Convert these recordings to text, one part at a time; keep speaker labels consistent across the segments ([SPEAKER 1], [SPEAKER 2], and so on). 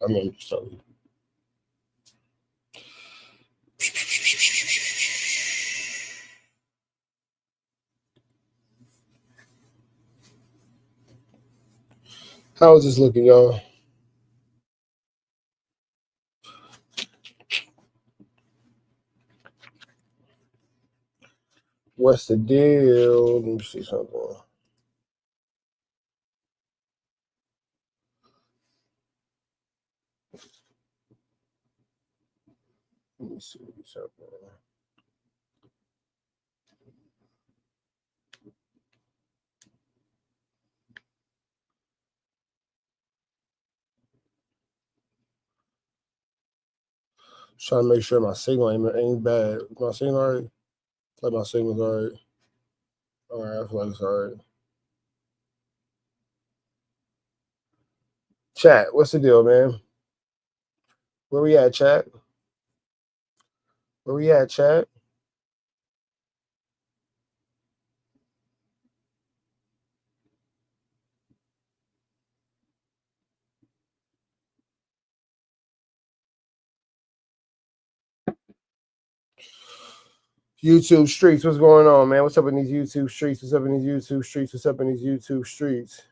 [SPEAKER 1] I mean, so. How is this looking, y'all? What's the deal? Let me see something. Let me see something. Trying to make sure my signal ain't bad. My signal all right? Like my signal's all right. All right, I feel like it's all right. Chat, what's the deal, man? Where we at, chat? Where we at, chat? YouTube streets, what's going on, man? What's up in these YouTube streets? What's up in these YouTube streets? What's up in these YouTube streets?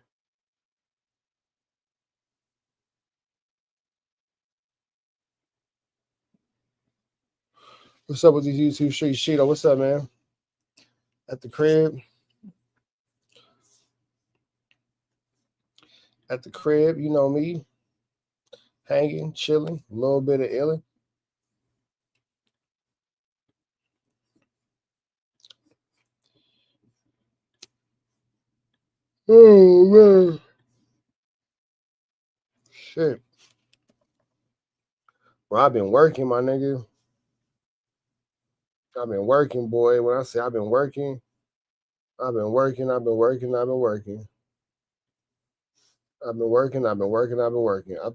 [SPEAKER 1] What's up with these YouTube streets? Sheeto, what's up, man? At the crib. At the crib, you know me. Hanging, chilling, a little bit of illing. Oh, man. Shit. Well, I've been working, my nigga. I've been working, boy. When I say I've been working, I've been working. I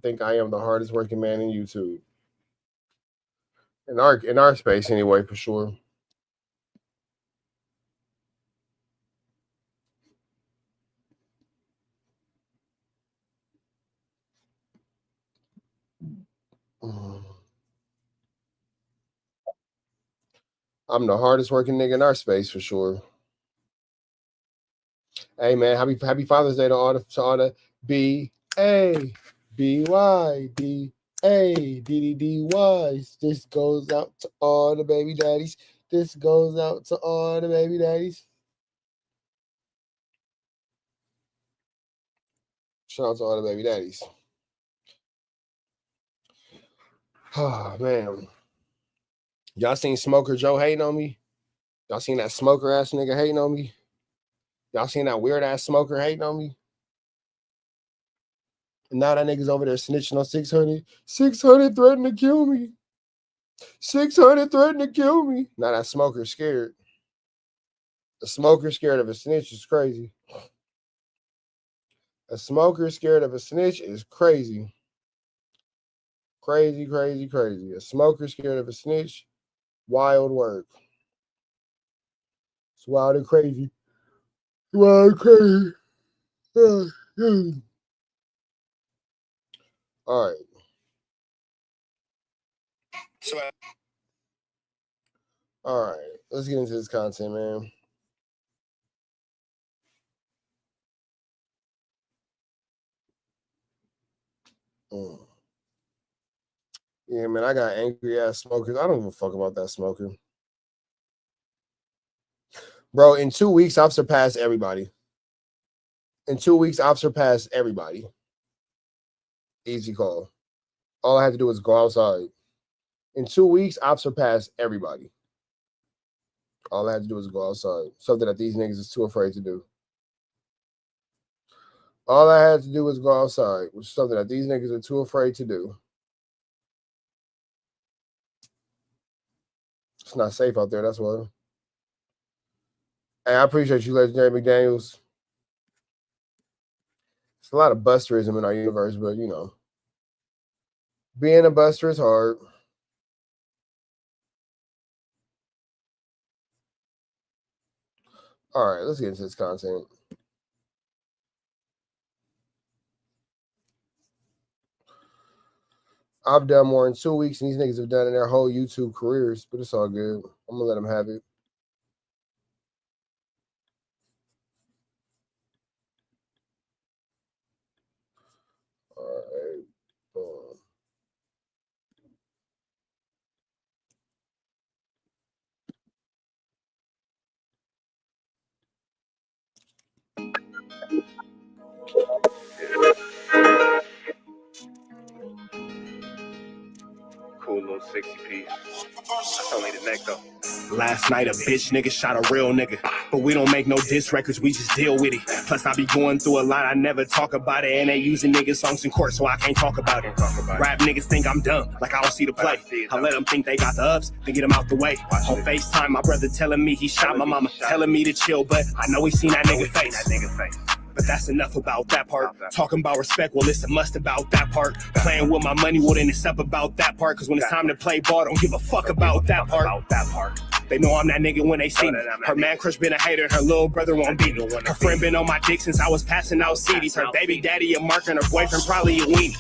[SPEAKER 1] think I am the hardest working man in YouTube. In our space anyway, for sure. I'm the hardest working nigga in our space for sure. Hey man, happy Father's Day to all the B A B Y D A D D D Y's. This goes out to all the baby daddies. This goes out to all the baby daddies. Shout out to all the baby daddies. Oh man. Y'all seen Smoker Joe hating on me? Y'all seen that smoker ass nigga hating on me? Y'all seen that weird ass smoker hating on me? And now that nigga's over there snitching on 600. 600 threatened to kill me. 600 threatened to kill me. Now that smoker scared. A smoker scared of a snitch is crazy. A smoker scared of a snitch is crazy. Crazy, crazy, crazy. A smoker scared of a snitch, wild work. It's wild and crazy. Wild and crazy. All right. All right. Let's get into this content, man. Yeah, man, I got angry ass smokers. I don't give a fuck about that smoker. Bro, in 2 weeks, I've surpassed everybody. In 2 weeks, I've surpassed everybody. Easy call. All I had to do was go outside. In 2 weeks, I've surpassed everybody. All I had to do was go outside. Something that these niggas is too afraid to do. All I had to do was go outside, which is something that these niggas are too afraid to do. It's not safe out there, that's why. Hey, I appreciate you, Legendary McDaniels. It's a lot of busterism in our universe, but you know, being a buster is hard. All right, let's get into this content. I've done more in 2 weeks than these niggas have done in their whole YouTube careers, but it's all good. I'm gonna let them have it. All right.
[SPEAKER 2] Cool little 60 piece. That's only the neck though. Last night a bitch nigga shot a real nigga, but we don't make no diss records, we just deal with it. Plus I be going through a lot, I never talk about it, and they using niggas songs in court, so I can't talk about it. Rap niggas think I'm dumb, like I don't see the play. I let them think they got the ups, then get them out the way. On FaceTime, my brother telling me he shot my mama, telling me to chill, but I know he seen that nigga face. But that's enough about that part. Talking about respect, well, it's a must about that part. Playing with my money, well, then it's up about that part. Cause when it's time to play ball, don't give a fuck about that part. They know I'm that nigga when they see me. Her man crush been a hater, her little brother won't beat me. Her friend been on my dick since I was passing out CDs. Her baby daddy a mark and her boyfriend probably a weenie.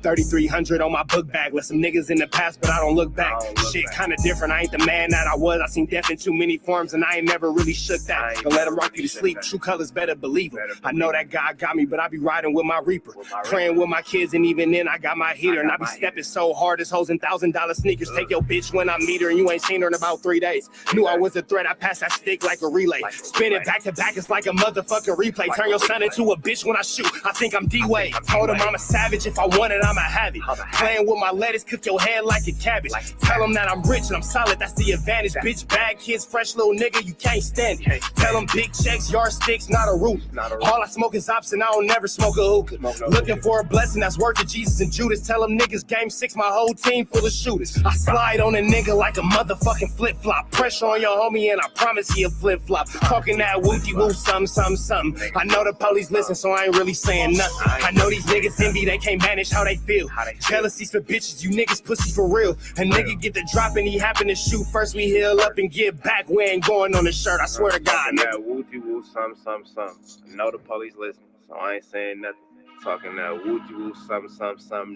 [SPEAKER 2] 3,300 on my book bag. Let some niggas in the past, but I don't look back. Shit kinda different, I ain't the man that I was. I seen death in too many forms and I ain't never really shook that. Don't let him rock you to sleep, true colors better believe him. I know that God got me, but I be riding with my reaper. Praying with my kids and even then I got my heater. And I be stepping so hard, it's hoes in $1,000 sneakers. Take your bitch when I meet her and you ain't seen her in about 3 days. Knew I was a threat, I passed that stick like a relay. Spin it back to back, it's like a motherfucking replay. Turn your son into a bitch when I shoot, I think I'm D-Wade. Told him I'm a savage, if I want it, I'ma have it. Playing with my lettuce, cook your head like a cabbage. Tell them that I'm rich and I'm solid, that's the advantage. Bitch, bad kids, fresh little nigga, you can't stand it. Tell them big checks, yardsticks, not a roof. All I smoke is ops and I don't never smoke a hookah. Looking for a blessing that's worth it, Jesus and Judas. Tell them niggas game 6, my whole team full of shooters. I slide on a nigga like a motherfucking flip-flop. Pressure on your homie and I promise he a flip-flop. Talking that wookie-woo, something. I know the police listen, so I ain't really saying nothing. I know these niggas envy, they can't manage how they feel. Jealousy's for bitches, you niggas pussy for real. A nigga get the drop and he happen to shoot. First we heal up and get back. We ain't going on the shirt, I swear to God.
[SPEAKER 3] That wooty woo, something. I know the police listen, so I ain't saying nothing. Talking that wooty woo, something.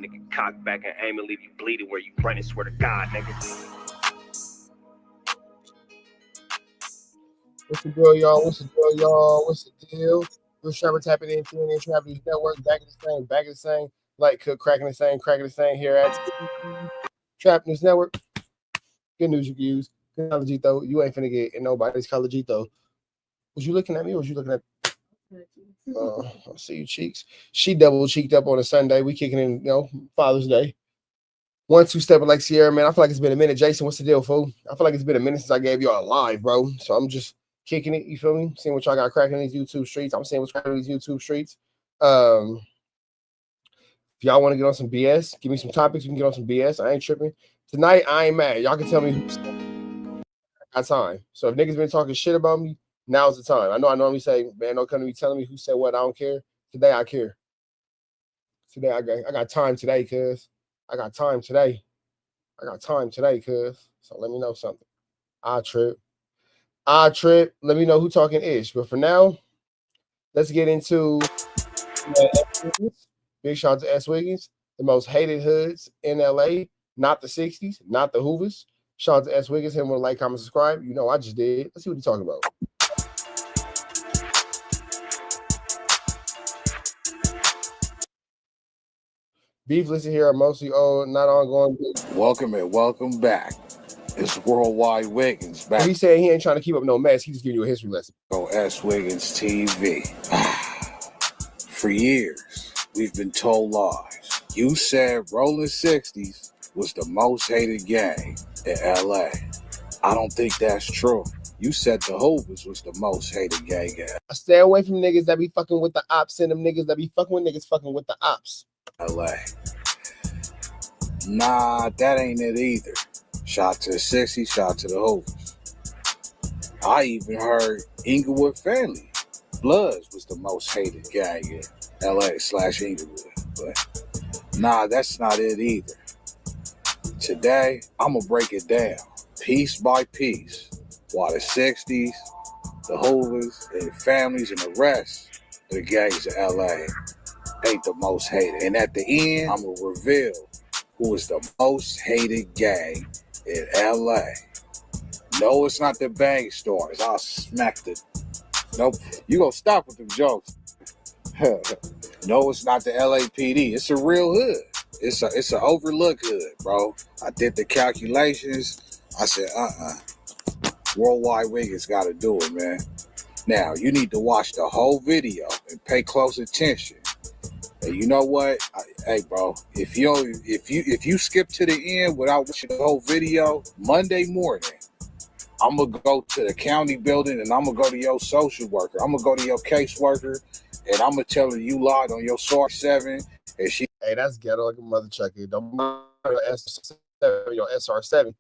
[SPEAKER 3] Nigga, cock back and aim and leave you bleeding where you running. Swear to God, nigga.
[SPEAKER 1] What's the deal, y'all? What's the deal? We're Trapper tapping in, tuning in, Trapper News Network, back at the same. Like cook, cracking the same here at Trap News Network. Good news reviews. Good Collegito. You ain't finna get in nobody's Collegito. Was you looking at me or was you looking at I see you cheeks. She double cheeked up on a Sunday. We kicking in, Father's Day. 1-2 stepper like Sierra, man. I feel like it's been a minute. Jason, what's the deal, fool? I feel like it's been a minute since I gave y'all a live, bro. So I'm just kicking it, you feel me? Seeing what y'all got cracking in these YouTube streets. I'm seeing what's cracking in these YouTube streets. If y'all want to get on some BS, give me some topics. We can get on some BS. I ain't tripping. Tonight, I ain't mad. Y'all can tell me who's got time. So if niggas been talking shit about me, now's the time. I know I normally say, man, don't come to me telling me who said what. I don't care. Today, I care. Today, I got time today, cuz. I got time today, cuz. So let me know something. I trip. Let me know who talking ish. But for now, let's get into big shout out to S. Wiggins, the most hated hoods in LA, not the 60s, not the Hoovers. Shout out to S. Wiggins, him with a like, comment, subscribe. You know I just did. Let's see what he's talking about. Beef listed here are mostly old, not ongoing.
[SPEAKER 4] Welcome back. It's Worldwide Wiggins back.
[SPEAKER 1] He said he ain't trying to keep up no mess. He just giving you a history lesson.
[SPEAKER 4] On S. Wiggins TV. For years, we've been told lies. You said Rolling 60s was the most hated gang in LA. I don't think that's true. You said the Hoovers was the most hated gang in
[SPEAKER 1] I stay away from niggas that be fucking with the ops and them niggas that be fucking with niggas fucking with the ops.
[SPEAKER 4] LA. Nah, that ain't it either. Shout to the 60s, shout to the Hoovers. I even heard Inglewood family. Bloods was the most hated gang in LA/Inglewood. But nah, that's not it either. Today, I'm going to break it down piece by piece. Why the 60s, the Hoovers, and families, and the rest of the gangs in LA ain't the most hated. And at the end, I'm going to reveal who is the most hated gang in LA. No, it's not the Bang Stars. I'll smack the. Nope. You gonna stop with them jokes. No, it's not the LAPD. It's a real hood. It's an overlooked hood, bro. I did the calculations. I said, Worldwide Wiggins got to do it, man. Now, you need to watch the whole video and pay close attention. And you know what? Hey, bro, if you skip to the end without watching the whole video, Monday morning, I'm going to go to the county building and I'm going to go to your social worker. I'm going to go to your caseworker and I'm going to tell her you lied on your SR7. And she.
[SPEAKER 1] Hey, that's ghetto like a mother chucker. Don't lie on your SR7.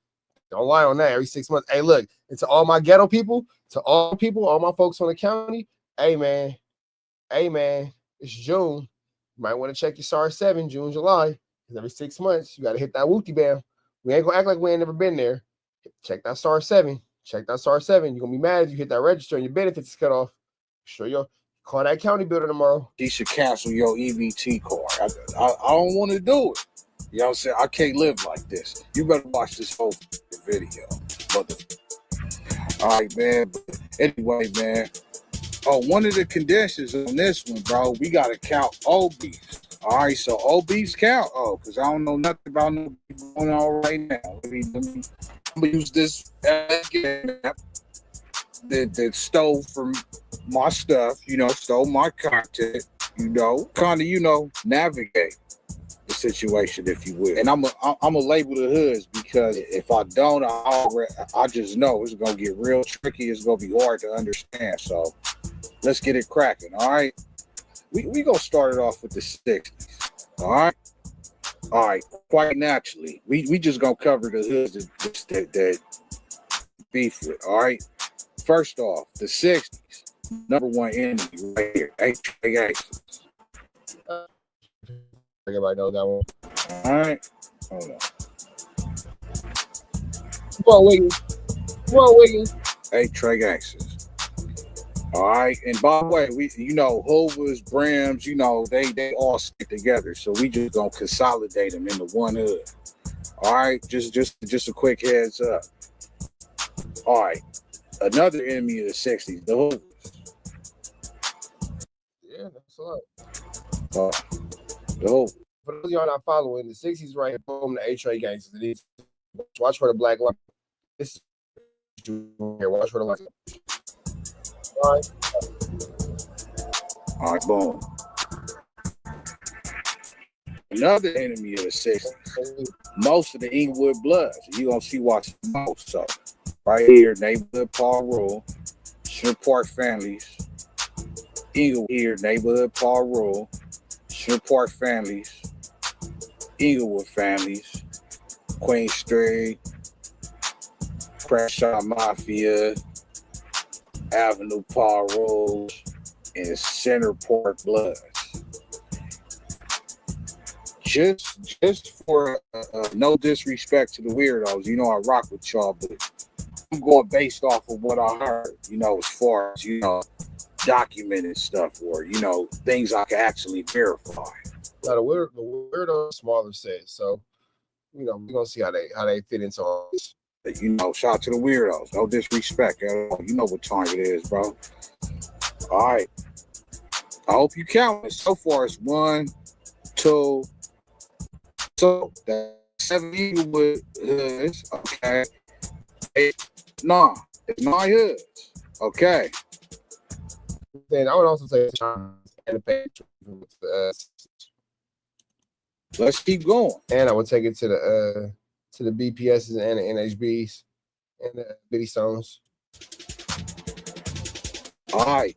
[SPEAKER 1] Don't lie on that every 6 months. Hey, look, and to all my ghetto people, all my folks on the county, hey, man, it's June. You might want to check your SR7, June, July. Because every 6 months, you got to hit that wookie bam. We ain't going to act like we ain't never been there. Check that SR7. You're going to be mad if you hit that register and your benefits is cut off. Sure, you'll call that county builder tomorrow.
[SPEAKER 4] She should cancel your EBT card. I don't want to do it. You know what I'm saying? I can't live like this. You better watch this whole video. All right, man. But anyway, man. Oh, one of the conditions on this one, bro, we got to count OBs. All right, so OBs count. Oh, because I don't know nothing about no going on right now. I'm going to use this app that stole from my stuff, stole my content, kind of, navigate the situation, if you will. And I'm a label the hoods because if I don't, I just know it's gonna get real tricky. It's gonna be hard to understand. So let's get it cracking. All right, we gonna start it off with the 60s. All right. Quite naturally, we just gonna cover the hoods that beef with. All right. First off, the 60s. Number one enemy right here. Everybody
[SPEAKER 1] knows that one.
[SPEAKER 4] All right. Hold on.
[SPEAKER 1] Come on, Wiggins.
[SPEAKER 4] Hey, Trey Gangsters. All right. And by the way, Hoovers, Brims, they all stick together. So we just gonna consolidate them into one hood. All right. Just a quick heads up. All right. Another enemy of the 60s, the Hoovers.
[SPEAKER 1] Yeah, that's a lot.
[SPEAKER 4] The Hoovers.
[SPEAKER 1] For those of y'all not following, the 60s right here, boom, the A-Trade gangsters. Watch for the black line. This is here. Watch for the line.
[SPEAKER 4] All right, boom. Another enemy of the 60s. Most of the Inglewood Bloods. You're going to see watching most. So, right here, neighborhood Paul Rule, Shreveport families. Inglewood here, neighborhood Paul Rule, Shreveport families, Inglewood families, Queen Street, Crenshaw Mafia, Avenue Paul Rule, and Centerport Bloods. Just for no disrespect to the weirdos, I rock with y'all, but I'm going based off of what I heard, as far as, documented stuff or, things I can actually verify.
[SPEAKER 1] Now, the weirdo smaller set, so, we're going to see how they fit into all this.
[SPEAKER 4] Shout out to the weirdos. No disrespect at all. You know what time it is, bro. All right. I hope you count. So far, it's 1, 2. So that's 7 Inglewood hoods. Okay. 8, 9. It's 9 hoods. Okay.
[SPEAKER 1] Then I would also say
[SPEAKER 4] let's keep going.
[SPEAKER 1] And I would take it to the BPSs and the NHBs and the Biddy Stones.
[SPEAKER 4] All right.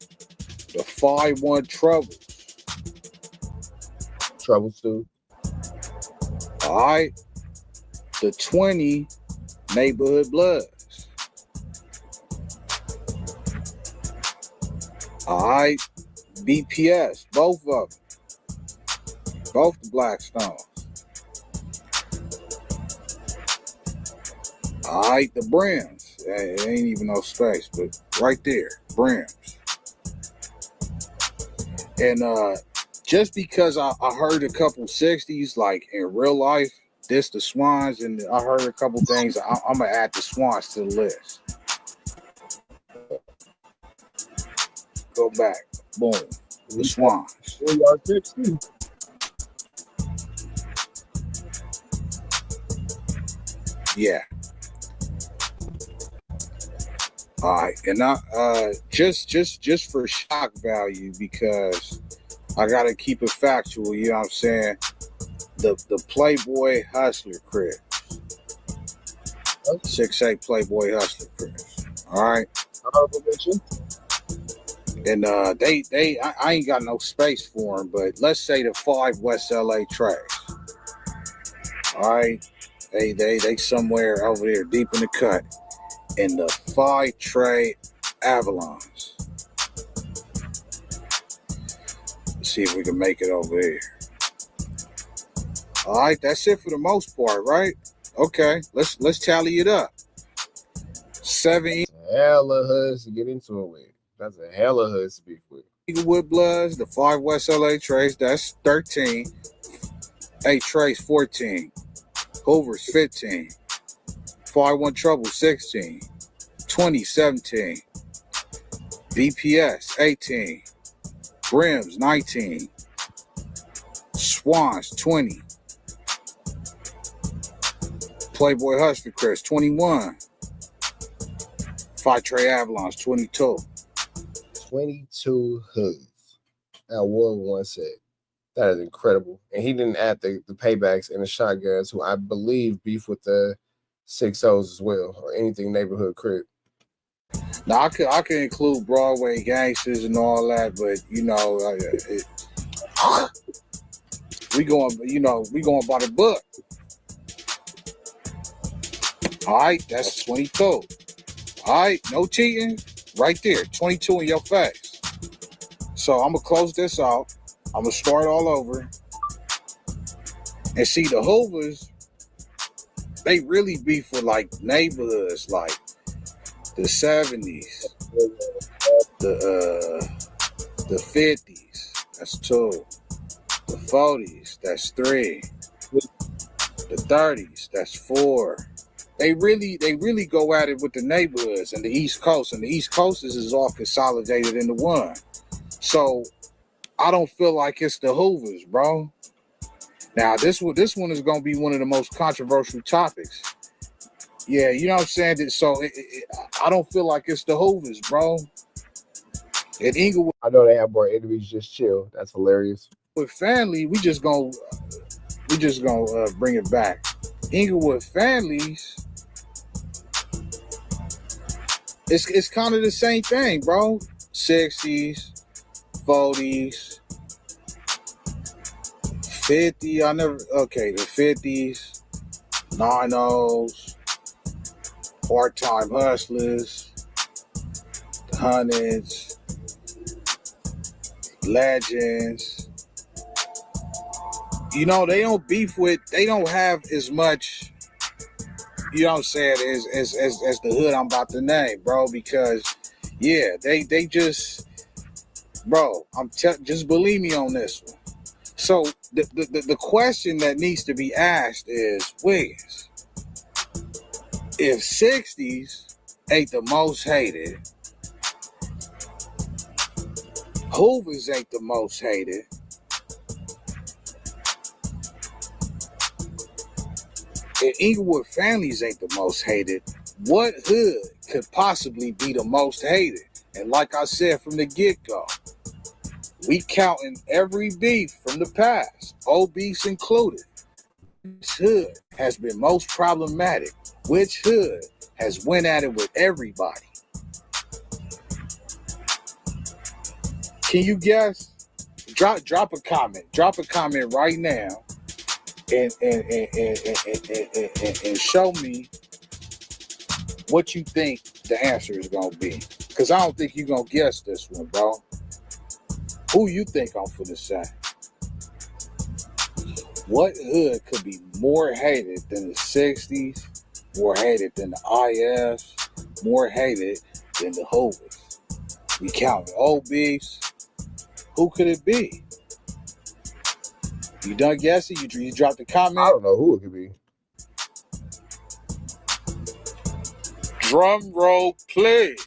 [SPEAKER 4] The 5-1
[SPEAKER 1] Troubles too.
[SPEAKER 4] All right. The 20 Neighborhood Bloods. All right. BPS, both of them. Both the Blackstones. All right, the Brims. It ain't even no space, but right there, Brims. And just because I heard a couple 60s, like in real life, this the Swans, and I heard a couple things. I'm gonna add the Swans to the list. Go back, boom, the Swans. Yeah. All right, and just for shock value, because I gotta keep it factual. You know what I'm saying? The Playboy Hustler crib, 6'8" Playboy Hustler crib. All right. And I ain't got no space for them, but let's say the 5 West LA Trays. All right, they somewhere over there deep in the cut, in the 5 Tray Avalons. Let's see if we can make it over here. All right, that's it for the most part, right? Okay, let's tally it up. 7
[SPEAKER 1] hella hoods to get into it with. That's a hella hoods to be with.
[SPEAKER 4] Eaglewood Bloods, the 5 West LA Trays, that's 13. 8 Trays, 14. Hoovers, 15. 5-1 Trouble, 16. 20, 17. BPS, 18. Brims, 19. Swans, 20. Playboy Hustler Chris, 21. 5 Tray Avalons, 22.
[SPEAKER 1] 22 hoods. Now, Warren once said, that is incredible. And he didn't add the paybacks and the shotguns, who I believe beef with the 6-0s as well, or anything neighborhood crib.
[SPEAKER 4] Now, I could include Broadway gangsters and all that, but, you know, we going by the book. All right, that's 22. All right, no cheating. Right there, 22 in your face. So I'm going to close this out. I'm going to start all over. And see, the Hoovers, they really beef with, like, neighborhoods, like the 70s, the 50s, that's 2. The 40s, that's 3. The 30s, that's 4. They really go at it with the neighborhoods and the East Coast, and the East Coast is all consolidated into one. So I don't feel like it's the Hoovers, bro. Now this one is gonna be one of the most controversial topics. Yeah, you know what I'm saying. So I don't feel like it's the Hoovers, bro. At Inglewood,
[SPEAKER 1] I know they have more enemies. Just chill. That's hilarious.
[SPEAKER 4] With family, we just gonna bring it back. Inglewood families, it's kind of the same thing, bro. 60s, 40s, 50. The 50s, 90s, part-time hustlers, the hundreds, legends. You know, they don't have as much, you know what I'm saying, as the hood I'm about to name, bro, because, yeah, they just, bro, just believe me on this one. So, the question that needs to be asked is, Wiggins, if 60s ain't the most hated, Hoovers ain't the most hated, and Inglewood families ain't the most hated, what hood could possibly be the most hated? And like I said from the get-go, we counting every beef from the past, old beefs included. Which hood has been most problematic? Which hood has went at it with everybody? Can you guess? Drop a comment. Drop a comment right now. And show me what you think the answer is gonna be. Cause I don't think you're gonna guess this one, bro. Who you think I'm finna say? What hood could be more hated than the 60s, more hated than the IFs, more hated than the Hoovers? We counting old beefs. Who could it be? You done guessing? You dropped the
[SPEAKER 1] I
[SPEAKER 4] comment?
[SPEAKER 1] don't know who it could be.
[SPEAKER 4] Drum roll, please.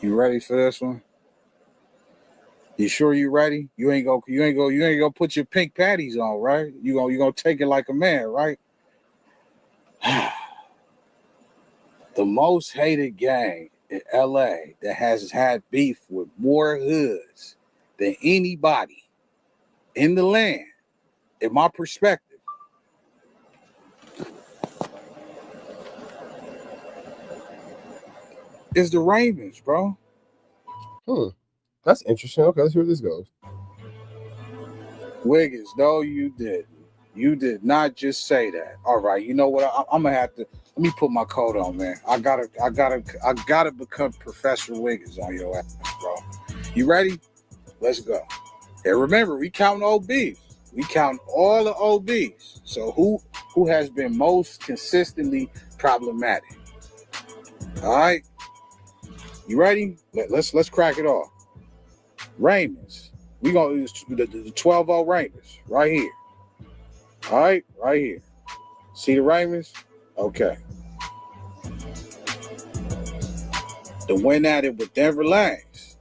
[SPEAKER 4] You ready for this one? You sure you ready? You ain't gonna put your pink panties on, right? You gonna take it like a man, right? The most hated gang in LA that has had beef with more hoods than anybody in the land, in my perspective, is the Raymonds, bro.
[SPEAKER 1] That's interesting. Okay, let's see where this goes.
[SPEAKER 4] Wiggins, no, you didn't. You did not just say that. All right, you know what? I'm gonna have to let me put my coat on, man. I gotta become Professor Wiggins on your ass, bro. You ready? Let's go. And remember, we count OBs. We count all the OBs. So who has been most consistently problematic? All right. You ready? Let's crack it off. Raymonds. We gonna use the 12-0 Raymonds right here. All right, right here. See the Raymonds? Okay. The win at it with Denver Lanes.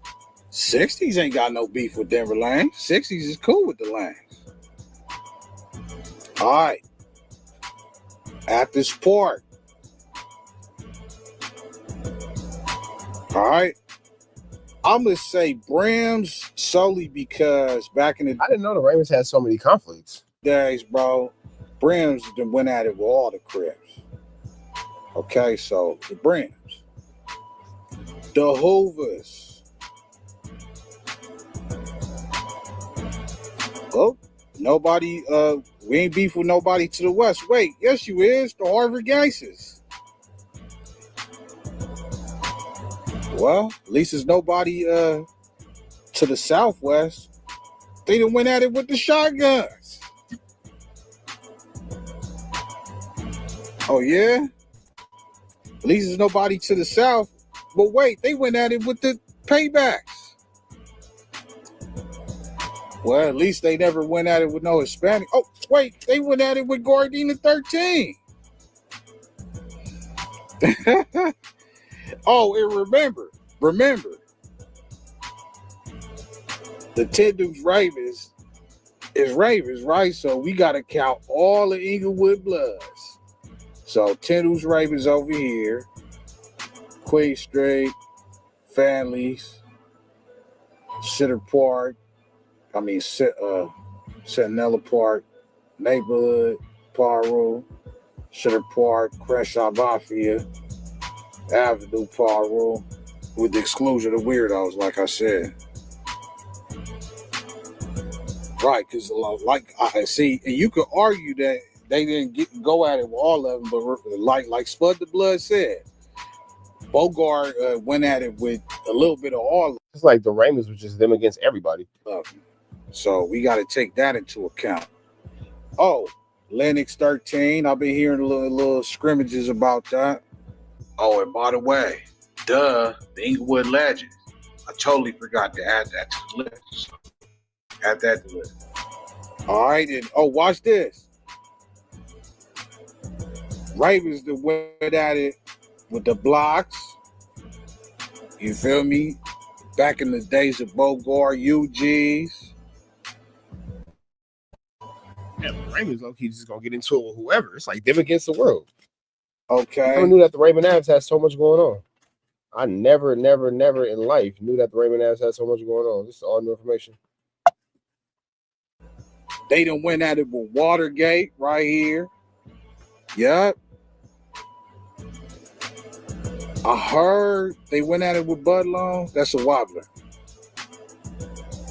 [SPEAKER 4] 60s ain't got no beef with Denver Lanes. 60s is cool with the Lanes. All right. At this port. All right. I'm going to say Brims solely because back in the
[SPEAKER 1] I didn't know the Raymonds had so many conflicts.
[SPEAKER 4] days, bro, Brims went at it with all the Crips. Okay, so the Brims. The Hoovers. Oh, nobody, we ain't beef with nobody to the west. Wait, yes you is, the Harvard Gangsters. Well, at least there's nobody to the southwest. They done went at it with the shotguns. Oh yeah? At least there's nobody to the south. But wait, they went at it with the paybacks. Well, at least they never went at it with no Hispanic. Oh, wait, they went at it with Gardena 13. Oh, and remember, the Tendoo's Ravens is Ravens, right? So we got to count all the Inglewood Bloods. So Tendoo's Ravens over here, Queen Street, Families, Center Park, Centinela Park, Neighborhood, Paru, Center Park, Crenshaw Mafia, Avenue, Paru, with the exclusion of weirdos, like I said. Right, because like I see, and you could argue that they didn't go at it with all of them, but like Spud the Blood said, Bogart went at it with a little bit of all of them.
[SPEAKER 1] It's like the Raymonds was just them against everybody.
[SPEAKER 4] So we got to take that into account. Oh, Lennox 13. I've been hearing a little scrimmages about that. Oh, and by the way, the Inglewood Legends. I totally forgot to add that to the list. Add that to the list. All right, and watch this. Ravens that went at it with the blocks. You feel me? Back in the days of Bogart, UGs.
[SPEAKER 1] Yeah, the Raymonds low-key just gonna get into it with whoever. It's like them against the world.
[SPEAKER 4] Okay.
[SPEAKER 1] I never knew that the Raymond Avs had so much going on. I never in life knew that the Raymond Avs had so much going on. This is all new information.
[SPEAKER 4] They done went at it with Watergate right here. Yep. I heard they went at it with Budlong. That's a wobbler.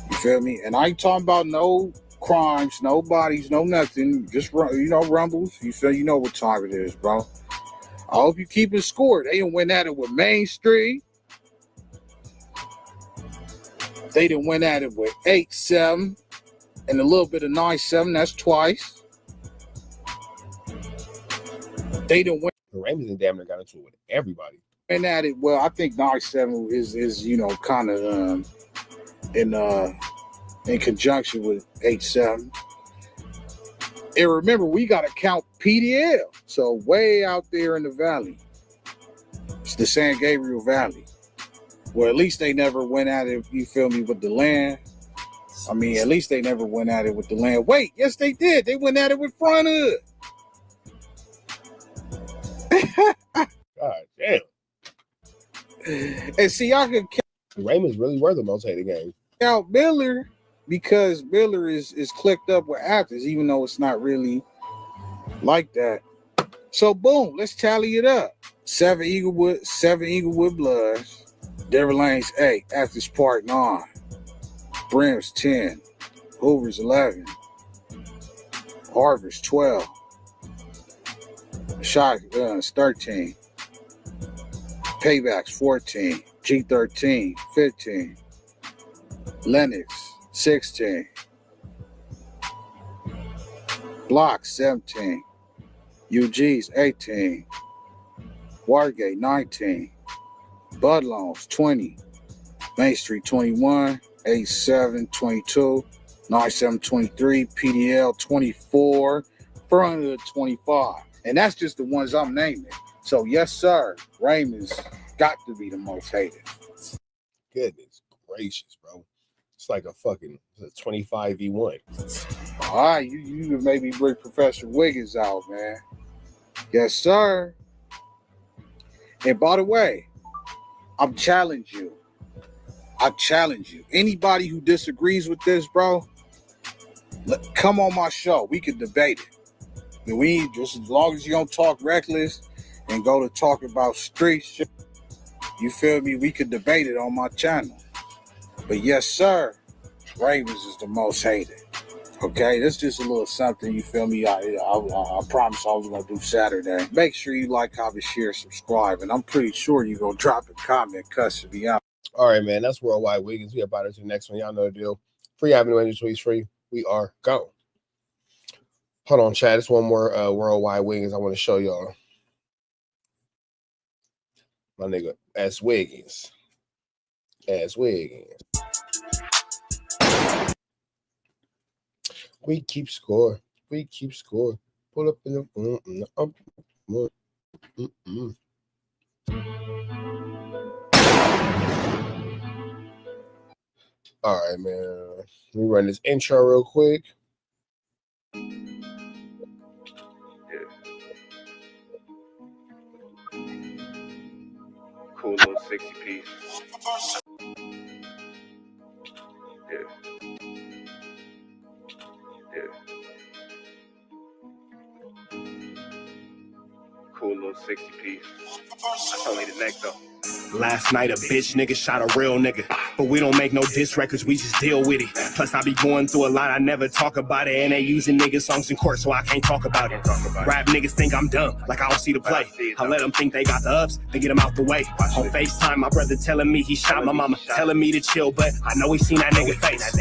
[SPEAKER 4] You feel me? And I ain't talking about no crimes, no bodies, no nothing. Just, rumbles. You know what time it is, bro. I hope you keep it scored. They done went at it with Main Street. They done went at it with 8-7 and a little bit of 9-7. That's twice. They done went.
[SPEAKER 1] The Raymonds and damn near got into it with everybody.
[SPEAKER 4] And at it, well, I think 9-7 is you know, kind of in conjunction with 8-7. And remember, we got to count PDL. So way out there in the valley. It's the San Gabriel Valley. Well, at least they never went at it, you feel me, with the land. I mean, at least they never went at it with the land. Wait, yes, they did. They went at it with Front Hood.
[SPEAKER 1] God damn.
[SPEAKER 4] And see, I could
[SPEAKER 1] Raymonds really were the most hated game.
[SPEAKER 4] count Miller because Miller is clicked up with actors, even though it's not really like that. So boom, let's tally it up. 7 Eaglewood Bloods, Denver Lanes 8, Actors Park 9, Brims 10, Hoover's 11, Harvard's 12, Shotguns 13, Paybacks 14, G13 15, Lennox 16, Block 17, UG's 18, Watergate 19, Bud Loans 20, Main Street 21, 87 22, 97 23, PDL 24, Front Hood 25. And that's just the ones I'm naming. So yes, sir, Raymonds got to be the most hated.
[SPEAKER 1] Goodness gracious, bro. It's like a fucking 25v1.
[SPEAKER 4] All right, you can maybe bring Professor Wiggins out, man. Yes, sir. And by the way, I challenge you. Anybody who disagrees with this, bro, come on my show. We can debate it. And we just as long as you don't talk reckless and go to talk about street shit, you feel me? We could debate it on my channel. But yes, sir, Raymonds is the most hated. Okay, that's just a little something, you feel me? I promise I was going to do Saturday. Make sure you like, comment, share, subscribe, and I'm pretty sure you're going to drop a comment, cuss me out.
[SPEAKER 1] All right, man, that's Worldwide Wiggins. We about to the next one. Y'all know the deal. Free Avenue Angel Tweets free. We are gone. Hold on, chat. It's one more Worldwide Wiggins I want to show y'all. My nigga, S. Wiggins. S. Wiggins. We keep score. We keep score. Pull up in the All right, man. Let me run this intro real quick.
[SPEAKER 3] Cool little 60 piece. Cool little 60 piece. That's only the neck though.
[SPEAKER 2] Last night a bitch nigga shot a real nigga, but we don't make no diss records, we just deal with it. Plus I be going through a lot, I never talk about it, and they using nigga songs in court, so I can't talk about it. Rap niggas think I'm dumb, like I don't see the play. I let them think they got the ups, then get them out the way. On FaceTime, my brother telling me he shot my mama, telling me to chill, but I know he seen that nigga face.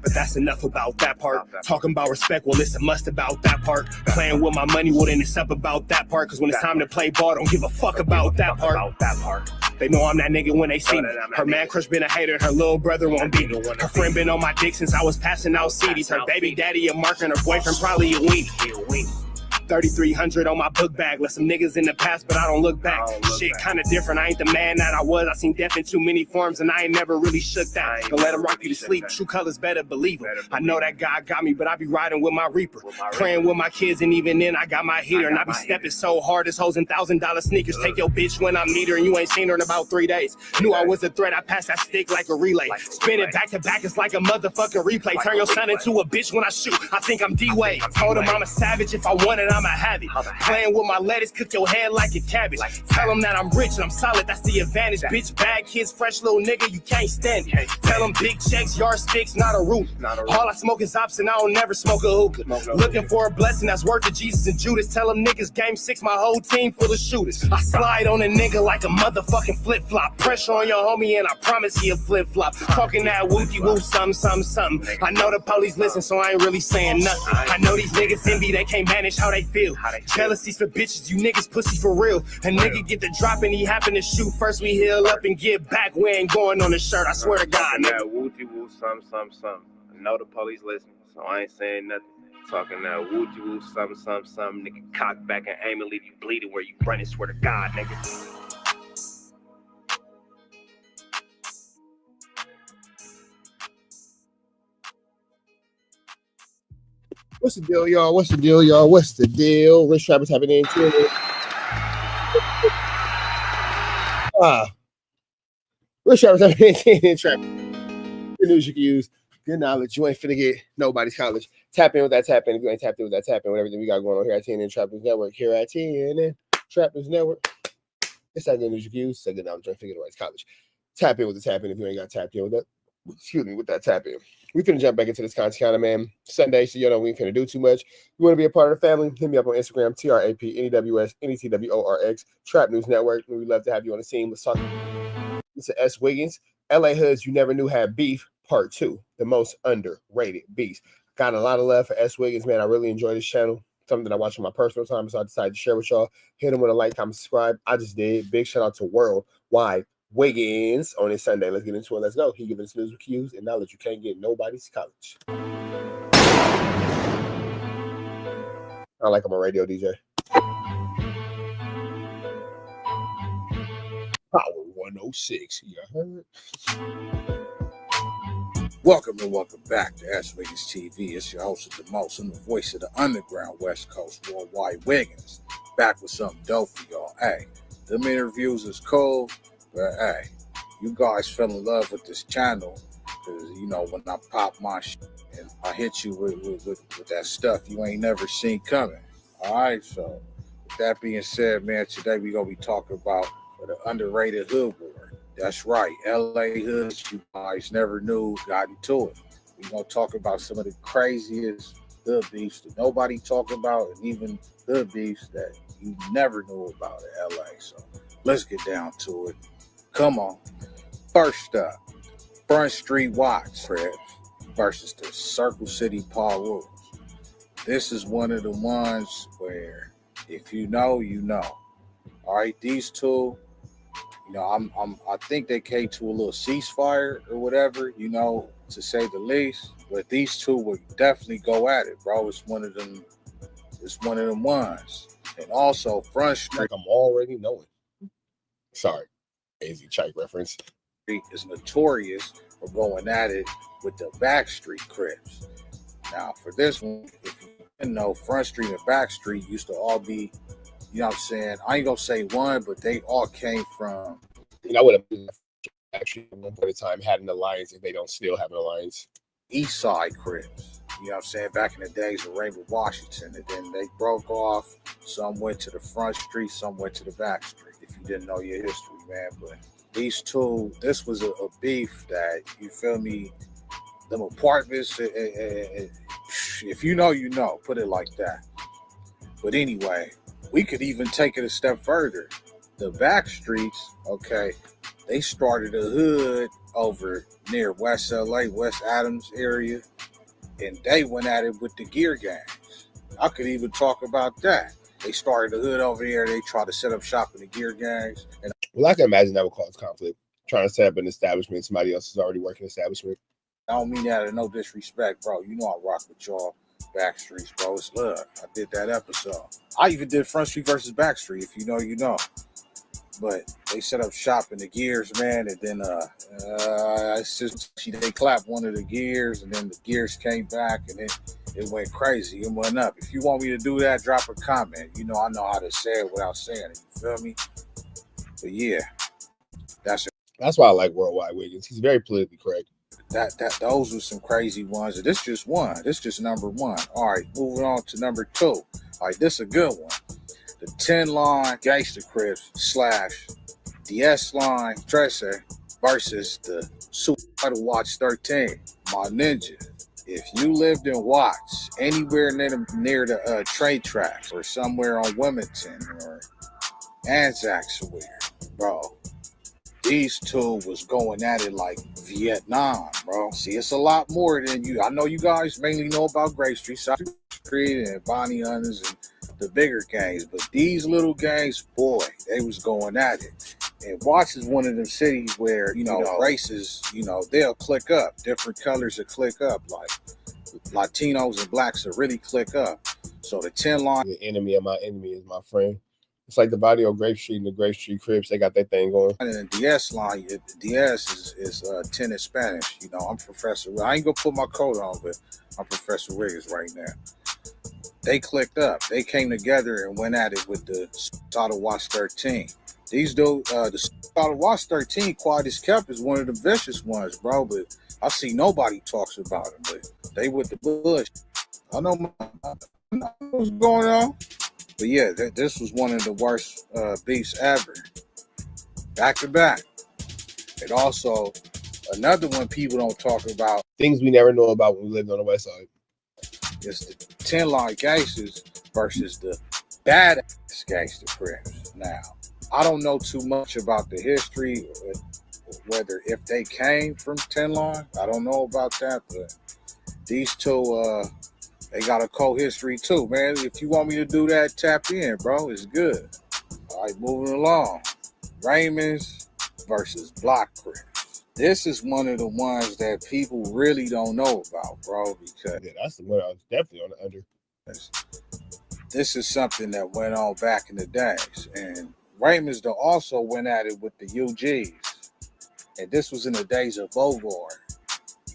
[SPEAKER 2] But that's enough about that part. Talking about respect, well, it's a must about that part. Playing with my money, well, then it's up about that part. Cause when it's time to play ball, don't give a fuck about that part. They know I'm that nigga when they see me. Her man crush been a hater, and her little brother won't beat me. Her friend been on my dick since I was passing out CDs. Her baby daddy a mark and her boyfriend probably a weenie. 3,300 on my book bag. Left some niggas in the past, but I don't look back. Shit kinda different. I ain't the man that I was. I seen death in too many forms, and I ain't never really shook that. Don't let him rock you to sleep. True colors better believe him. I know that God got me, but I be riding with my Reaper. Praying with my kids, and even then I got my heater. And I be stepping so hard, this hoes in $1,000 sneakers. Take your bitch when I meet her, and you ain't seen her in about 3 days. Knew I was a threat, I passed that stick like a relay. Spin it back to back, it's like a motherfucking replay. Turn your son into a bitch when I shoot. I think I'm D-Wade. Told him I'm a savage, if I want it, I'ma have it. Playing with my lettuce, cook your head like a cabbage. Tell them that I'm rich and I'm solid, that's the advantage. Bitch, bad kids, fresh little nigga, you can't stand it. Tell them big checks, yardsticks, not a roof. All I smoke is ops and I don't never smoke a hookah. Looking for a blessing that's worth of Jesus and Judas. Tell them niggas game 6, my whole team full of shooters. I slide on a nigga like a motherfucking flip-flop. Pressure on your homie and I promise he a flip-flop. Talking that wooty-woo, something. I know the police listen, so I ain't really saying nothing. I know these niggas envy, they can't manage how they feel. Jealousy's for bitches, you niggas pussy for real. A nigga get the drop and he happen to shoot. First we heal up and get back. We ain't going on the shirt, I swear to God, nigga.
[SPEAKER 3] That wooty woo, some. I know the police listening, so I ain't saying nothing. Talking that wooty woo, some. Nigga, cock back and aim and leave you bleeding where you running. Swear to God, nigga.
[SPEAKER 1] What's the deal, y'all? What's the deal? Rich Trappers having in tune. Rich Trappers having in trap. Good news you can use. Good knowledge. You ain't finna get nobody's college. Tap in with that tap in. If you ain't tapped in with that tap in with everything we got going on here at TNN Trappers Network. Here at TNN Trappers Network. It's that good news you can use. It's that good knowledge. You ain't finna get nobody's college. Tap in with the tap in if you ain't got tapped in with that. Excuse me, with that tap in. We finna jump back into this content, man. Sunday, so you know we ain't finna do too much. You want to be a part of the family? Hit me up on Instagram, TRAPNEWS, NETWORX, Trap News Network. We'd love to have you on the scene. Let's talk. It's S. Wiggins. LA Hoods You Never Knew Had Beef, Part 2. The most underrated beats. Got a lot of love for S. Wiggins, man. I really enjoy this channel. Something that I watch in my personal time, so I decided to share with y'all. Hit him with a like, comment, subscribe. I just did. Big shout out to Worldwide Wiggins on this Sunday. Let's get into it. Let's go. He giving us news with cues and knowledge you can't get nobody's college. I like I'm a radio DJ. Power 106. You heard?
[SPEAKER 4] Welcome back to S. Wiggins TV. It's your host of the most and the voice of the underground West Coast, Worldwide Wiggins. Back with something dope for y'all. Hey, them interviews is cool, but hey, you guys fell in love with this channel because, you know, when I pop my shit and I hit you with that stuff you ain't never seen coming. All right, so with that being said, man, today we going to be talking about the underrated hood war. That's right, LA hoods you guys never knew got into it. We're going to talk about some of the craziest hood beefs that nobody talk about, and even hood beefs that you never knew about in LA. So let's get down to it. Come on. First up, Front Street Watts versus the Circle City Paul Wolves. This is one of the ones where if you know, you know. All right, these two, you know, I think they came to a little ceasefire or whatever, you know, to say the least. But these two would definitely go at it, bro. It's one of them ones. And also Front Street,
[SPEAKER 1] Like I'm already knowing. Sorry. Easy Chike reference.
[SPEAKER 4] is notorious for going at it with the Backstreet Crips. Now, for this one, if you didn't know, Front Street and Backstreet used to all be, you know what I'm saying? I ain't gonna say one, but they all came from.
[SPEAKER 1] And I would have actually at one point in time had an alliance if they don't still have an alliance.
[SPEAKER 4] East Side Crips. You know what I'm saying? Back in the days of Raymond, Washington. And then they broke off. Some went to the Front Street, some went to the Back Street, if you didn't know your history, man. But these two, this was a beef that, you feel me, them apartments, if you know, you know, put it like that. But anyway, we could even take it a step further. The Back Streets, okay, they started a hood over near West LA, West Adams area, and they went at it with the gear gangs. I could even talk about that. They started a hood over there. They tried to set up shop in the gear gangs. And
[SPEAKER 1] Well, I can imagine that would cause conflict. Trying to set up an establishment, somebody else is already working establishment.
[SPEAKER 4] I don't mean that in no disrespect, bro. You know I rock with y'all Backstreets, bro. It's love. I did that episode. I even did Front Street versus Backstreet, if you know, you know. But they set up shop in the gears, man, and then it's just they clapped one of the gears, and then the gears came back, and it went crazy. It went up. If you want me to do that, drop a comment. You know I know how to say it without saying it. You feel me? But yeah,
[SPEAKER 1] That's why I like Worldwide Wiggins. He's very politically correct.
[SPEAKER 4] Those were some crazy ones. And this just one. This just number one. All right, moving on to number two. All right, this is a good one. The 10-line Gangster Crips / the S-line Dresser versus the Suicidal Watts 13. My ninja, if you lived in Watts, anywhere near the train tracks or somewhere on Wilmington or Anzac somewhere, bro, these two was going at it like Vietnam, bro. See, it's a lot more than you. I know you guys mainly know about Grape Street, South Street, and Bonnie Hunters and the bigger gangs. But these little gangs, boy, they was going at it. And Watts is one of them cities where, races, they'll click up. Different colors will click up. Like Latinos and blacks will really click up. So the 10 line.
[SPEAKER 1] The enemy of my enemy is my friend. It's like the Barrio Grape Street and the Grape Street Crips. They got that thing going.
[SPEAKER 4] And the DS line, DS is 10 in Spanish. I'm Professor. I ain't gonna put my coat on, but I'm Professor Wiggins right now. They clicked up. They came together and went at it with the Sada Watts 13. These dudes, the Sada Watts 13, Quiet as Kept, is one of the vicious ones, bro. But I see nobody talks about them. But they with the bush. I know what's going on. But yeah, this was one of the worst beefs ever. Back to back. And also, another one people don't talk about.
[SPEAKER 1] Things we never know about when we lived on the West Side.
[SPEAKER 4] It's the 10 line gangsters versus the badass gangster crips. Now, I don't know too much about the history, whether if they came from 10 line. I don't know about that, but these two, they got a co-history too, man. If you want me to do that, tap in, bro. It's good. All right, moving along. Raymonds versus Block Crips. This is one of the ones that people really don't know about, bro, because
[SPEAKER 1] that's the one I was definitely on the under.
[SPEAKER 4] This is something that went on back in the days. And Raymonds also went at it with the UGs. And this was in the days of Bogart.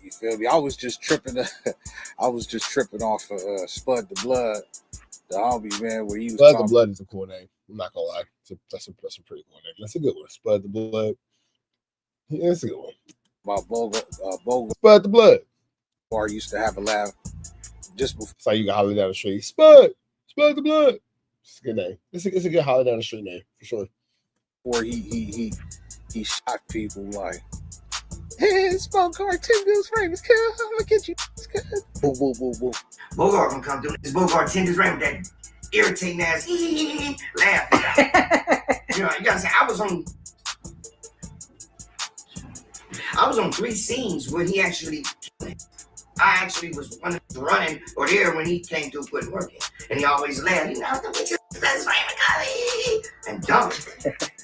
[SPEAKER 4] You feel me? I was just tripping off of Spud the Blood, the homie, man, where you was
[SPEAKER 1] Spud the Blood is a cool name. I'm not gonna lie. That's a pretty cool name. That's a good one. Spud the Blood. Yeah, that's a good one.
[SPEAKER 4] About Bogart.
[SPEAKER 1] Spud the Blood.
[SPEAKER 4] Or used to have a laugh just before.
[SPEAKER 1] It's like you can holler down the street. Spud the Blood. It's a good name. It's a good holler down the street name for sure.
[SPEAKER 4] Before he shot people like, hey, it's Bogart, 10 bills, Raymonds, I'm gonna get you. Boo, boo, boo, boo.
[SPEAKER 5] Bogart gonna come through. This Bogart 10 bills, Raymonds, that irritating ass laugh. You gotta say, I was on 3 scenes when he actually killed it. I actually was running or there when he came through putting work in. And he always laughed, that's Raymond, and dumb.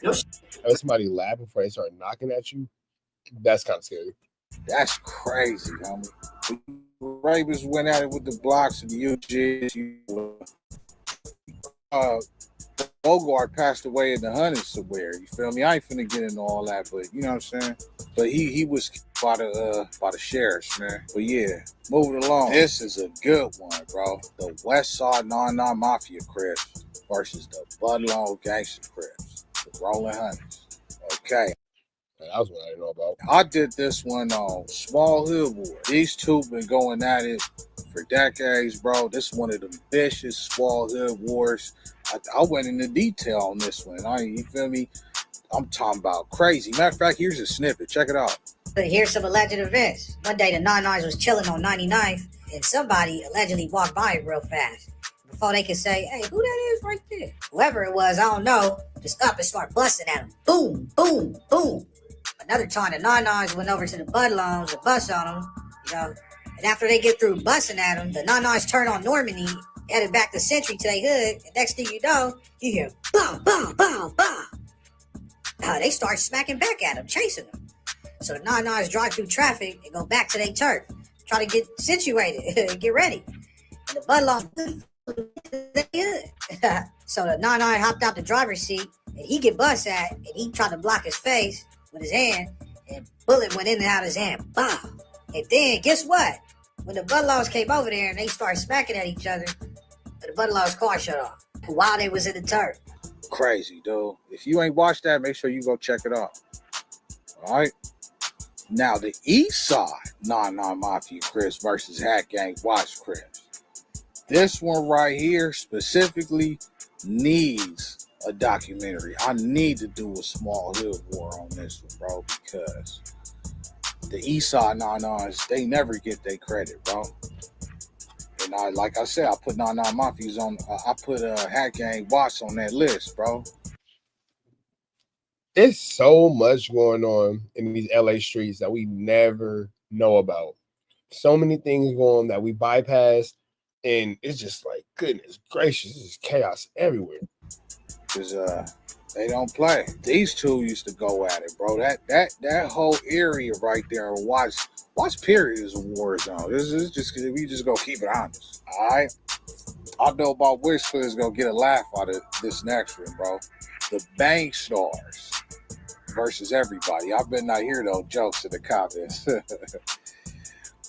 [SPEAKER 1] Have somebody laugh before they start knocking at you. That's kind of scary.
[SPEAKER 4] That's crazy, homie. Raymonds went at it with the blocks and the UGs. Bogart passed away in the hundreds somewhere. You feel me? I ain't finna get into all that, but you know what I'm saying? But he was by the sheriffs, man. But yeah, moving along. This is a good one, bro. The West Side 99 Mafia Crips versus the Budlong Gangster Crips. The Rolling Hunters. Okay.
[SPEAKER 1] That was what I didn't know about.
[SPEAKER 4] I did this one on Small Hood War. These two been going at it for decades, bro. This is one of the vicious Small Hood Wars. I went into detail on this one. You feel me? I'm talking about crazy. Matter of fact, here's a snippet. Check it out.
[SPEAKER 6] Here's some alleged events. One day the 99s was chilling on 99th and somebody allegedly walked by it real fast. Before they could say, hey, who that is right there? Whoever it was, I don't know, just up and start busting at him. Boom, boom, boom. Another time the 99s went over to the Budlongs to bust on them, and after they get through busting at them, the 99s turn on Normandy, headed back to Century to their hood, and next thing you know, you hear boom, boom, boom, boom. They start smacking back at them, chasing them. So the 99s drive through traffic and go back to their turf, try to get situated and get ready. And the Budlongs, so the 99 hopped out the driver's seat, and he get bust at, and he tried to block his face with his hand, and bullet went in and out of his hand. Boom. And then, guess what? When the Budlongs came over there and they started smacking at each other, the Budlongs' car shut off while they was in the turf.
[SPEAKER 4] Crazy, dude. If you ain't watched that, make sure you go check it out. All right? Now, the East Side 99 Mafia Crips versus Hat Gang Watch Crips. This one right here specifically needs a documentary. I need to do a Small Hood War on this one, bro, because the East Side 99s, they never get their credit, bro. And like I said, I put 99 Mafias on, I put Hat Gang Watch on that list, bro.
[SPEAKER 1] There's so much going on in these LA streets that we never know about. So many things going on that we bypass. And it's just like, goodness gracious, this is chaos everywhere.
[SPEAKER 4] Cause they don't play. These two used to go at it, bro. That whole area right there. Watch period is a war zone. This is just we just go keep it honest. All right. I know about which is gonna get a laugh out of this next one, bro. The Bank Stars versus everybody. I better not hear those jokes in the comments.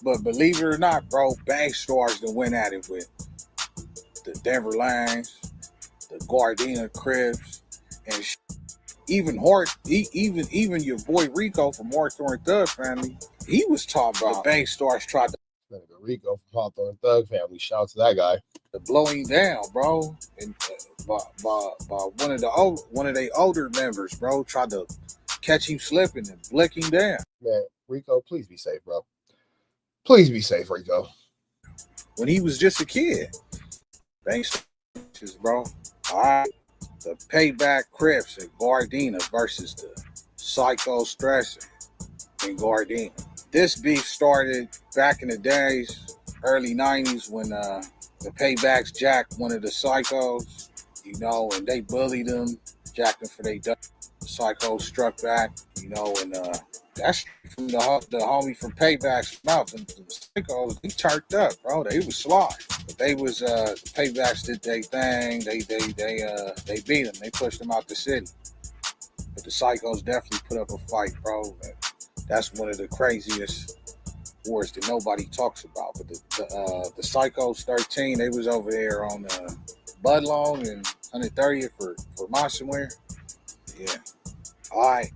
[SPEAKER 4] But believe it or not, bro, Bank Stars that went at it with the Denver Lions, the Gardena Cribs, and even even your boy Rico from Hawthorne Thug Family. He was talking about the Bank Stars tried to
[SPEAKER 1] Rico from Hawthorne Thug Family. Shout out to that guy.
[SPEAKER 4] To blow him down, bro, and by one of their older members, bro, tried to catch him slipping and blick him down.
[SPEAKER 1] Man, Rico, please be safe, bro. Please be safe, Rico.
[SPEAKER 4] When he was just a kid. Thanks, bro. All right. The Payback Crips and Gardena versus the Psycho Stressor and Gardena. This beef started back in the days, early 90s, when the Paybacks jacked one of the Psychos, and they bullied him, jacked him for their dumb. The Psycho struck back, and that's from the homie from Payback's mouth. And the Psychos, they turned up, bro. They was sly. But they was the Paybacks did their thing. They beat them. They pushed them out the city. But the Psychos definitely put up a fight, bro. That's one of the craziest wars that nobody talks about. But the Psychos 13, they was over there on Budlong and 130th for Monsonware. Yeah. All right.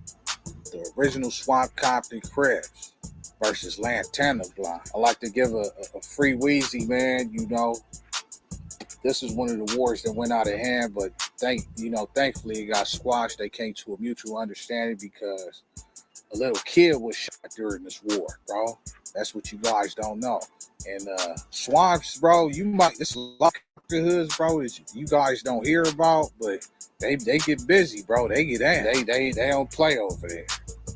[SPEAKER 4] The original Swamp Compton Cribs versus Lantana Block. I like to give a free Wheezy, man. This is one of the wars that went out of hand, but thankfully it got squashed. They came to a mutual understanding because a little kid was shot during this war, bro. That's what you guys don't know. And swamps, bro, it's a lot of hoods, bro, that you guys don't hear about, but they get busy, bro. They get in. They don't play over there.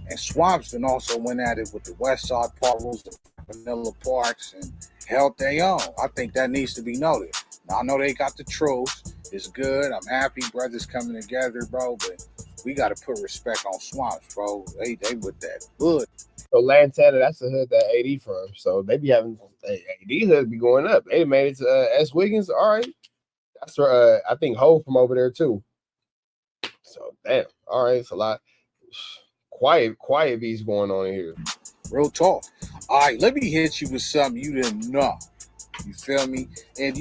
[SPEAKER 4] And swamps then also went at it with the West Side Parles, the Vanilla Parks, and held their own. I think that needs to be noted. Now I know they got the truth. It's good. I'm happy brothers coming together, bro, but we got to put respect on swamps, bro. They with that hood.
[SPEAKER 1] So Lantana, that's the hood that AD from. So they be having AD hood be going up. They made it to S. Wiggins. All right. That's where I think Ho from over there too. So damn. All right, it's a lot. Quiet beats going on in here.
[SPEAKER 4] Real talk. All right, let me hit you with something you didn't know. You feel me? And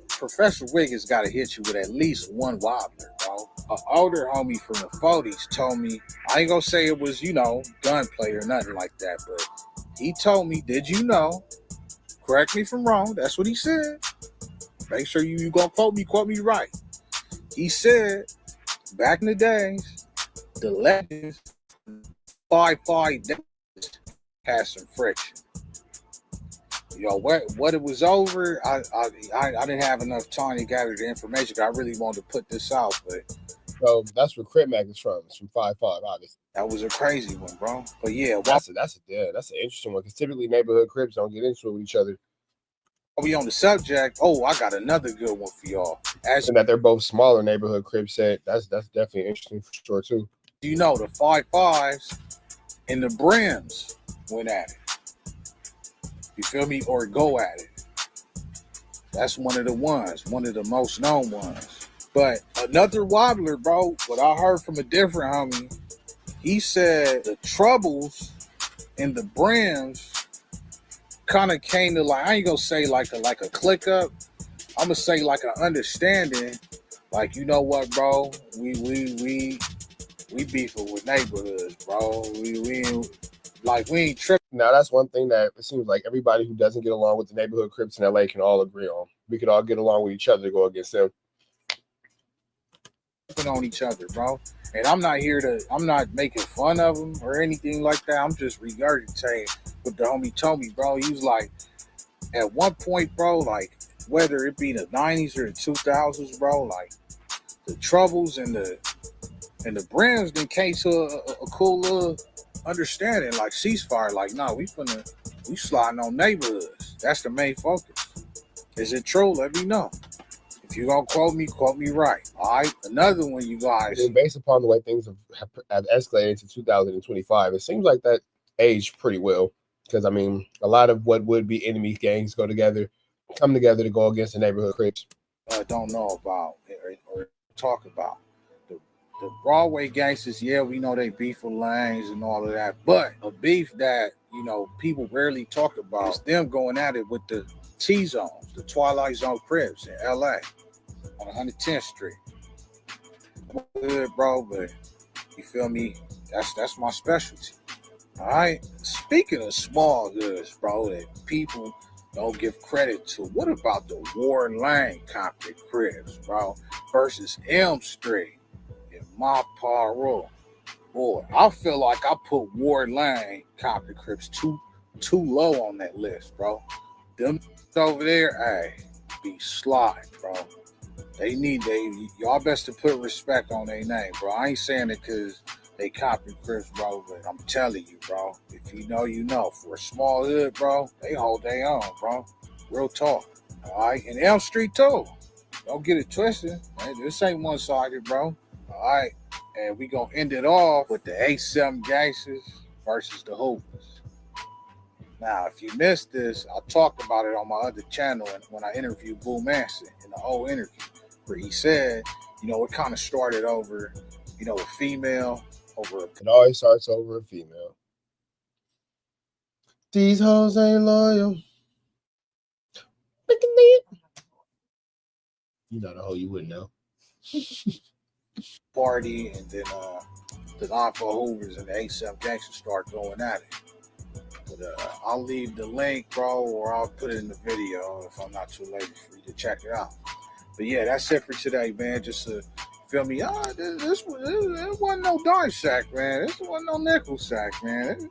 [SPEAKER 4] Professor Wiggins got to hit you with at least one wobbler, bro. An older homie from the 40s told me, I ain't gonna say it was, gunplay or nothing like that, but he told me, did you know? Correct me if I'm wrong. That's what he said. Make sure you gonna quote me right. He said, back in the days, the legends 5 days had some friction. What it was over, I didn't have enough time to gather the information. I really wanted to put this out, but
[SPEAKER 1] so that's where Crip Mac is from. It's from 5-5, obviously.
[SPEAKER 4] That was a crazy one, bro. But yeah,
[SPEAKER 1] that's an interesting one because typically neighborhood Crips don't get into it with each other.
[SPEAKER 4] We on the subject. Oh, I got another good one for y'all.
[SPEAKER 1] And that they're both smaller neighborhood Crips set. That's definitely interesting for sure too.
[SPEAKER 4] The 5-5s and the Brims went at it. You feel me? Or go at it. That's one of the ones, one of the most known ones. But another wobbler, bro, what I heard from a different homie, he said the Troubles and the Brims kind of came to I ain't gonna say like a click up. I'm gonna say like an understanding. Like, you know what, bro? We beefing with neighborhoods, bro. We ain't tripping.
[SPEAKER 1] Now that's one thing that it seems like everybody who doesn't get along with the neighborhood Crips in LA can all agree on. We could all get along with each other to go against them.
[SPEAKER 4] On each other, bro. And I'm not making fun of them or anything like that. I'm just regurgitating what the homie told me, bro. He was like, at one point, bro, like whether it be the 90s or the 2000s, bro, like the Troubles and the Brims then came to a cool little understanding, like ceasefire, like, nah, we sliding on neighborhoods. That's the main focus. Is it true? Let me know. If you're going to quote me right. All right? Another one, you guys.
[SPEAKER 1] And based upon the way things have escalated to 2025, it seems like that aged pretty well. Because, I mean, a lot of what would be enemy gangs come together to go against the neighborhood Crips.
[SPEAKER 4] Don't know about or talk about. The Broadway gangsters, yeah, we know they beef with lanes and all of that, but a beef that, people rarely talk about is them going at it with the T-zones, the Twilight Zone Crips in LA on 110th Street. Good, bro, but you feel me? That's my specialty. All right. Speaking of small hoods, bro, that people don't give credit to. What about the Ward Lane Compton Cribs, bro, versus Elm Street in my parole? Boy, I feel like I put Ward Lane Compton Cribs too low on that list, bro. Them over there, hey, be slide, bro. Y'all best to put respect on their name, bro. I ain't saying it because they Compton Crips, bro, but I'm telling you, bro, if you know, you know. For a small hood, bro, they hold their own, bro. Real talk. All right. And Elm Street, too. Don't get it twisted. Man. This ain't one-sided, bro. All right. And we going to end it off with the 8-7 Gangsters versus the Hoopers. Now, if you missed this, I talked about it on my other channel when I interviewed Boo Manson in the whole interview, where he said, it kind of started over, a female over.
[SPEAKER 1] It always starts over a female. These hoes ain't loyal. You know the hoe you wouldn't know.
[SPEAKER 4] Party, and then the Nonfo Hoovers and the 8-7 Gangsters start going at it. But I'll leave the link, bro, or I'll put it in the video if I'm not too lazy for you to check it out. But yeah, that's it for today, man. Just to feel me, this wasn't no dime sack, man. This wasn't no nickel sack, man.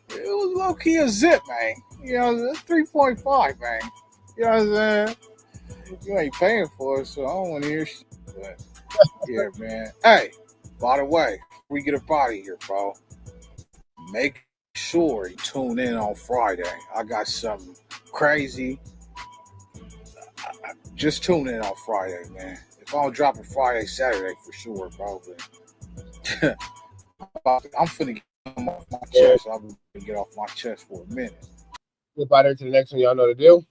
[SPEAKER 4] It was low key a zip, man. 3.5, man. You know what I'm saying? You ain't paying for it, so I don't want to hear shit. But yeah, man. Hey, by the way, we get up out of here, bro. Make sure you tune in on Friday. I got something crazy. Just tune in on Friday, man. If I don't drop it Friday, Saturday for sure, bro. But I'm finna get off my chest. I'm gonna get off my chest for a minute.
[SPEAKER 1] Flip out there to the next one. Y'all know the deal.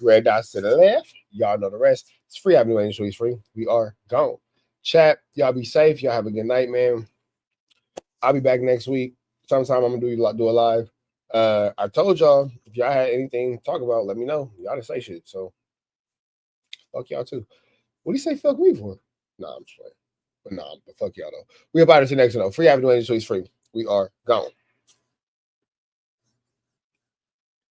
[SPEAKER 1] Red dots to the left. Y'all know the rest. It's free Avenue Industry. It's free. We are gone. Chat. Y'all be safe. Y'all have a good night, man. I'll be back next week. Sometime I'm gonna do a live. I told y'all if y'all had anything to talk about, let me know. Y'all didn't say shit, so fuck y'all too. What do you say fuck me for? Nah, I'm just playing. But fuck y'all though. We about to the next one though. Free Avenue Industry is free. We are gone.